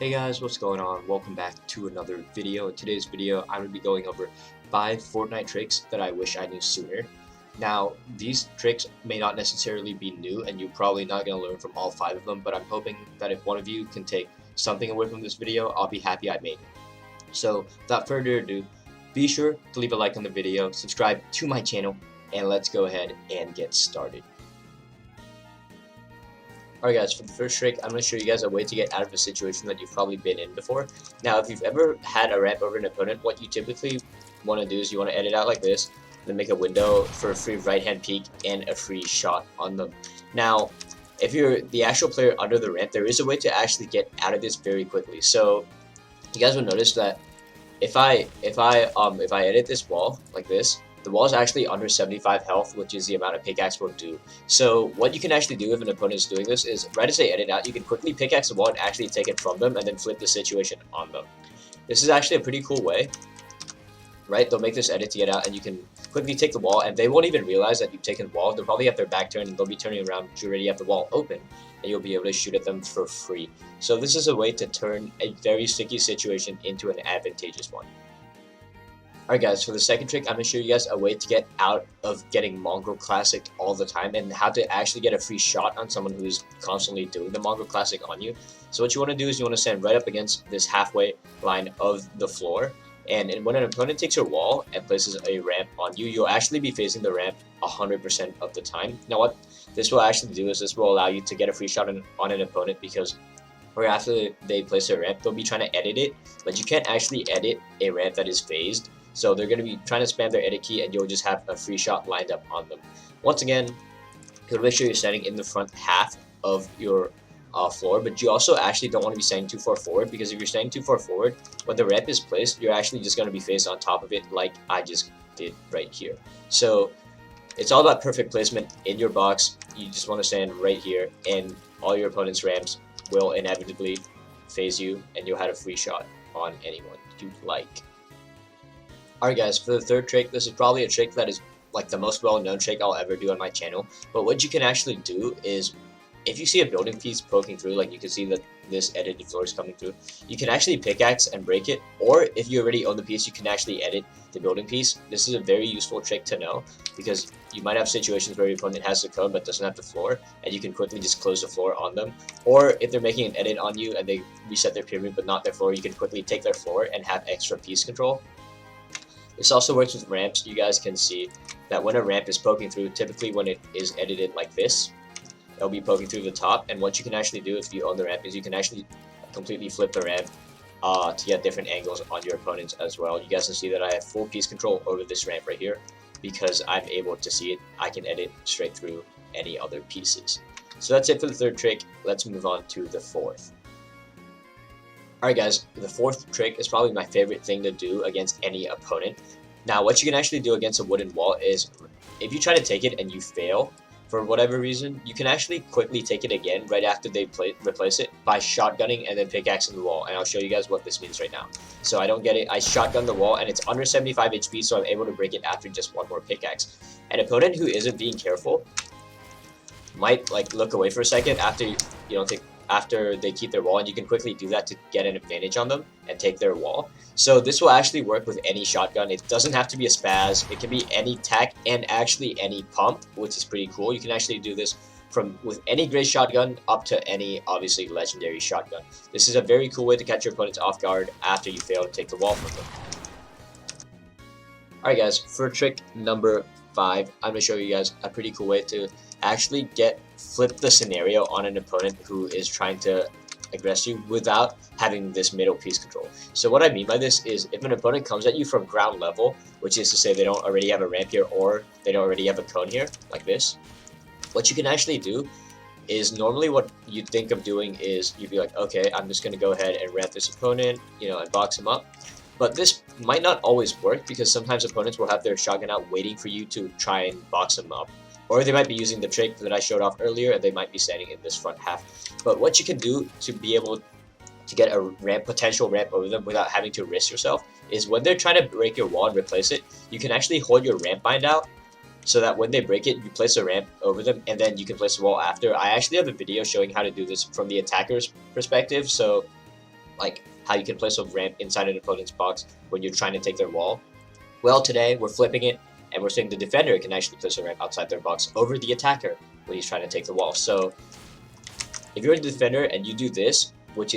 Hey guys, what's going on? Welcome back to another video. In today's video, I'm going to be going over 5 Fortnite tricks that I wish I knew sooner. Now, these tricks may not necessarily be new, and you're probably not going to learn from all 5 of them, but I'm hoping that if one of you can take something away from this video, I'll be happy I made it. So, without further ado, be sure to leave a like on the video, subscribe to my channel, and let's go ahead and get started. Alright guys, for the first trick, I'm going to show you guys a way to get out of a situation that you've probably been in before. Now, if you've ever had a ramp over an opponent, what you typically want to do is you want to edit out like this, then make a window for a free right-hand peek and a free shot on them. Now, if you're the actual player under the ramp, there is a way to actually get out of this very quickly. So, you guys will notice that if I edit this wall like this, the wall is actually under 75 health, which is the amount a pickaxe will do. So what you can actually do if an opponent is doing this is, right as they edit out, you can quickly pickaxe the wall and actually take it from them and then flip the situation on them. This is actually a pretty cool way, right? They'll make this edit to get out and you can quickly take the wall and they won't even realize that you've taken the wall. They'll probably have their back turned and they'll be turning around, but you already have the wall open and you'll be able to shoot at them for free. So this is a way to turn a very sticky situation into an advantageous one. Alright guys, for the second trick, I'm going to show you guys a way to get out of getting Mongrel Classic all the time and how to actually get a free shot on someone who is constantly doing the Mongrel Classic on you. So what you want to do is you want to stand right up against this halfway line of the floor, and when an opponent takes your wall and places a ramp on you, you'll actually be facing the ramp 100% of the time. Now what this will actually do is this will allow you to get a free shot on an opponent, because or after they place their ramp, they'll be trying to edit it, but you can't actually edit a ramp that is phased. So they're going to be trying to spam their edit key and you'll just have a free shot lined up on them. Once again, you want to make sure you're standing in the front half of your floor, but you also actually don't want to be standing too far forward, because if you're standing too far forward, when the ramp is placed, you're actually just going to be faced on top of it like I just did right here. So it's all about perfect placement in your box. You just want to stand right here and all your opponent's ramps will inevitably phase you and you'll have a free shot on anyone you like. Alright guys, for the third trick, this is probably a trick that is like the most well-known trick I'll ever do on my channel. But what you can actually do is, if you see a building piece poking through, like you can see that this edited floor is coming through, you can actually pickaxe and break it. Or if you already own the piece, you can actually edit the building piece. This is a very useful trick to know, because you might have situations where your opponent has the code but doesn't have the floor, and you can quickly just close the floor on them. Or if they're making an edit on you and they reset their pyramid but not their floor, you can quickly take their floor and have extra piece control. This also works with ramps. You guys can see that when a ramp is poking through, typically when it is edited like this, it'll be poking through the top. And what you can actually do if you own the ramp is you can actually completely flip the ramp to get different angles on your opponents as well. You guys can see that I have full piece control over this ramp right here, because I'm able to see it. I can edit straight through any other pieces. So that's it for the third trick. Let's move on to the fourth. Alright guys, the fourth trick is probably my favorite thing to do against any opponent. Now what you can actually do against a wooden wall is, if you try to take it and you fail for whatever reason, you can actually quickly take it again right after they replace it by shotgunning and then pickaxing the wall. And I'll show you guys what this means right now. So I don't get it. I shotgun the wall and it's under 75 HP, so I'm able to break it after just one more pickaxe. An opponent who isn't being careful might like look away for a second after after they keep their wall, and you can quickly do that to get an advantage on them and take their wall. So this will actually work with any shotgun. It doesn't have to be a spaz. It can be any tac and actually any pump, which is pretty cool. You can actually do this with any gray shotgun up to any obviously legendary shotgun. This is a very cool way to catch your opponents off guard after you fail to take the wall from them. Alright guys, for trick number 5, I'm going to show you guys a pretty cool way to actually flip the scenario on an opponent who is trying to aggress you without having this middle piece control. So what I mean by this is, if an opponent comes at you from ground level, which is to say they don't already have a ramp here or they don't already have a cone here, like this, what you can actually do is, normally what you think of doing is you'd be like, okay, I'm just going to go ahead and ramp this opponent, and box him up. But this might not always work, because sometimes opponents will have their shotgun out waiting for you to try and box them up. Or they might be using the trick that I showed off earlier, and they might be standing in this front half. But what you can do to be able to get a potential ramp over them without having to risk yourself is, when they're trying to break your wall and replace it, you can actually hold your ramp bind out, so that when they break it, you place a ramp over them, and then you can place a wall after. I actually have a video showing how to do this from the attacker's perspective, so like how you can place a ramp inside an opponent's box when you're trying to take their wall. Well, today we're flipping it, and we're saying the defender can actually place a ramp outside their box over the attacker when he's trying to take the wall. So if you're a defender and you do this, which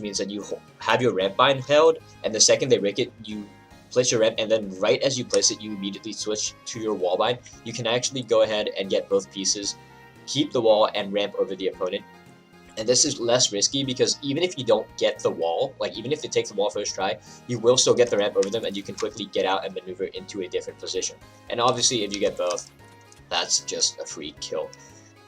means that you have your ramp bind held, and the second they rick it, you place your ramp, and then right as you place it, you immediately switch to your wall bind. You can actually go ahead and get both pieces, keep the wall, and ramp over the opponent. And this is less risky because even if you don't get the wall, like even if they take the wall first try, you will still get the ramp over them, and you can quickly get out and maneuver into a different position. And obviously, if you get both, that's just a free kill.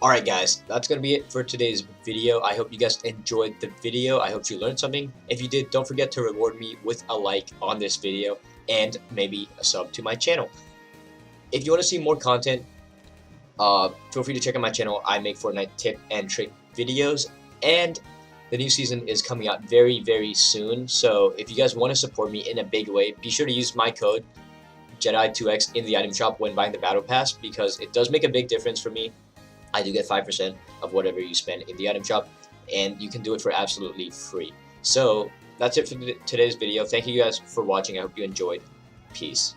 Alright guys, that's going to be it for today's video. I hope you guys enjoyed the video. I hope you learned something. If you did, don't forget to reward me with a like on this video and maybe a sub to my channel. If you want to see more content, feel free to check out my channel. I make Fortnite tip and trick videos, and the new season is coming out very, very soon. So if you guys want to support me in a big way, be sure to use my code Jedi2X in the item shop when buying the battle pass, because it does make a big difference for me. I do get 5% of whatever you spend in the item shop, and you can do it for absolutely free. So that's it for today's video. Thank you guys for watching. I hope you enjoyed. Peace.